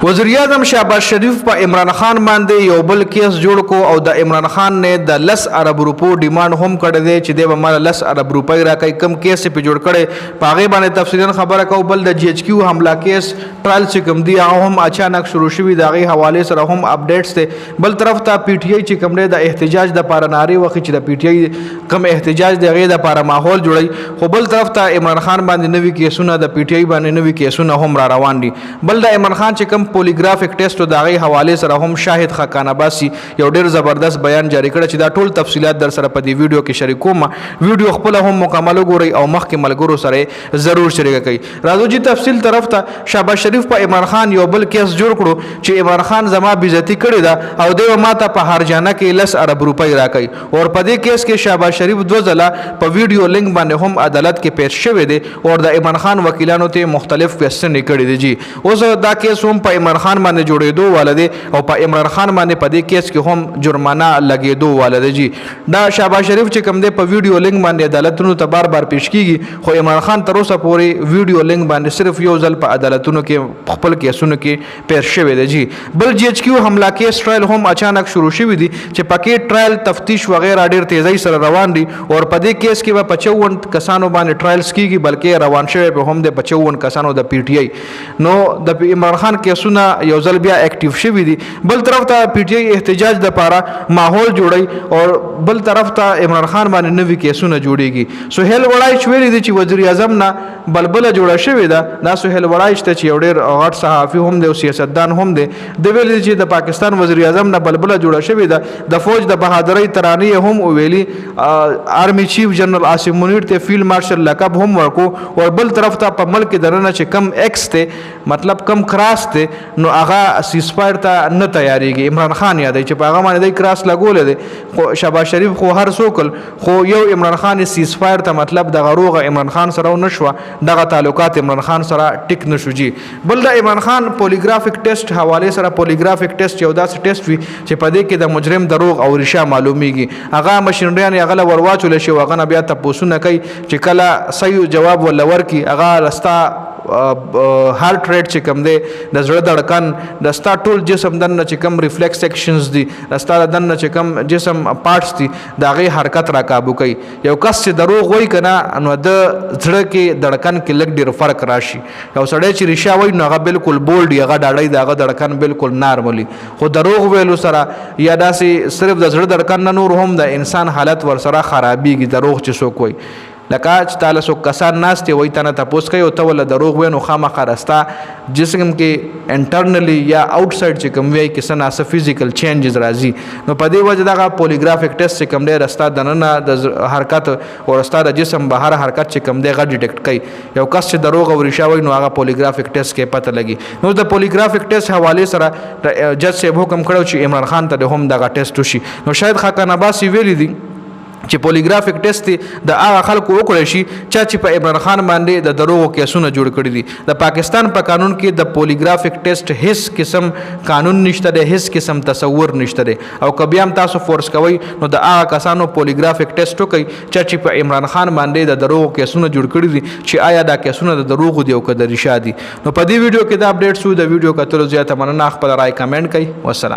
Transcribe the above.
وزیر اعظم شهباز شریف په عمران خان باندې یو بل کیس جوړ کو او د عمران خان نه د 10 ارب روپو ډیماند هم کړی دی چې د مال 10 ارب روپۍ راکې کم کیس په جوړ کړي پاغه باندې تفصیلا خبره کو بل د جی ایچ کیو حمله کیس ټرایل چې کوم دی هم اچانک شروع شوی د غي حواله سره هم اپډیټس ته بل طرف ته پی ټی آی چې کوم دی د احتجاج د پاره ناری وخت چې د پی ټی آی کم احتجاج د غي د پاره ماحول جوړي خو بل طرف ته عمران خان باندې نوې کیسونه د پی ټی آی باندې نوې کیسونه هم را روان دي بل د عمران خان چې کم پولیګرافیک ټیسټ د هغې حوالې سره هم شاهد خاقان عباسي یو ډېر زبردست بیان جاری کړی چې دا ټول تفصیلات در سره په دې ویډیو کې شریکوم ویډیو خپله هم مکمل وګورئ او مخکې ملګرو سره ضرور شریکه کړئ راځو چې تفصیل طرف ته شهباز شریف په عمران خان یو بل کیس جوړ کړو چې عمران خان زما بېزتي کړې ده او دی ما ته په هرجانه کې 10 ارب روپۍ راکوي اور په دې کیس کې شهباز شریف 2 ځله په ویډیو لینک باندې هم عدالت کې پیش شوی دی اور د عمران خان وکیلانو ته مختلف کوېسچنې کړي دي جی اوس دا کیس هم په عمران خان باندې جوړېدو والا دی او په عمران خان باندې په دې کیس کې هم جرمانه لګېدو والا دی جی دا شهباز شریف چې کوم دی په ویډیو لینک باندې عدالتونو ته بار بار پیش کیږي خو عمران خان تر اوسه پورې ویډیو لینک باندې صرف یو ځل په عدالتونو کې خپل کیسونو کې پیش شوی دی جی بل جی ایچ کیو حمله کیس ټرایل هم اچانک شروع شوی دی چې پکې ټرایل تفتیش وغیرہ ډېر تیزی سره روان دي او په دې کیس کې به 55 کسانو باندې ټرایلز کیږي بلکې روان شوی په هم د 55 کسانو د پی ټی آی نو د عمران خان کیسونه یو ځل بیا اکټیو شوی دي بل طرف ته پی ټی آی احتجاج د پاره ماحول جوړي او بل طرف ته عمران خان باندې نوې کیسونه جوړيږي سہیل وړای ویلي دي چې وزیر اعظم نه بلبله جوړه شوې ده دا سہیل وړای چې یو ډېر غټ صحافي هم دی او سیاستدان هم دی د ویلي چې د پاکستان وزیر اعظم نه بلبله جوړه شوې ده د فوج د بهادرۍ ترانې هم ویلي آرمی چیف جنرال عاصم منیر ته فیلډ مارشل لقب هم ورکو او بل طرف ته په ملک درنه چې کم ایکس ته مطلب کم کراس ته نو هغه سیسفایر ته نه تیاریږي عمران خان یادوي چې په هغه باندې د کراس لګولې دی خو شهباز شریف خو هر څوک خو یو عمران خان سیسفایر ته مطلب د غروغه عمران خان سره نشو دغه تعلقات عمران خان سره ټیک نشو جی بل د عمران خان پولیګرافیک ټیسټ حواله سره پولیګرافیک ټیسټ یو داسې ټیسټ وي چې په دې کې د مجرم دروغ او ریشه معلومیږي هغه مشینریان هغه ورواچول شي هغه بیا تاسو کوي چې کله صحیح جواب ولا ورکی هغه رستا هارت ریټ چې کم دی د زړه دړکن د ستا ټول جسم دننه چې کم ریفلیکس سیکشنز دي د ستا دننه چې کم جسم پارټس دي د هغې حرکت را کابو کوي یو کس چې دروغ وایي که نه نو د زړه کې دړکن کې لږ ډېر فرق راشي یو سړی چې ریشه وایي نو هغه بالکل بولډ وي هغه ډاډی د هغه دړکن بالکل نارملي خو دروغ ویلو سره یا داسې صرف د زړه دړکن نه نور هم د انسان حالت ورسره خرابېږي دروغ چې څوک وایي لکه چې تعالی څوک کسان ناست وي ته نه تپوس کوي او ته ولا دروغ وایي نو خامخا رستا جسم کې انټرنلی یا آوټسایډ چې کوم وایي کې څه ناڅه فزیکل چینجز راځي نو په دې وجه دغه پولیګرافیک ټیسټ چې کوم دی رستا دننه د حرکت او رستا د جسم بهر حرکت چې کوم دی هغه ډیټیکټ کوي یو کس چې دروغ او ریشه وایي نو هغه پولیګرافیک ټیسټ کې پته لګي نو د پولیګرافیک ټیسټ حواله سره جج صاحب حکم کړو چې عمران خان ته هم دغه ټیسټ وشي نو شاید خاقان عباسي ویلي دي چې پولیګرافیک ټیسټ د هغه خلکو وکړی شي چې په عمران خان باندې د دروغو کیسونه جوړ کړي دي د پاکستان په قانون کې د پولیګرافیک ټیسټ هیڅ قسم قانون نشته دی هیڅ قسم تصور نشته دی او که بیا هم تاسو فورس کوئ نو د هغه کسانو پولیګرافیک ټیسټ وکړئ چې په عمران خان باندې د دروغو کیسونه جوړ کړي دي چې آیا دا کیسونه د دروغو دي او که د ریشه دي نو په دې ویډیو کې دا اپډیټ شو د ویډیو کتلو زیاته مننه خپل رائے کمنټ کړئ والسلام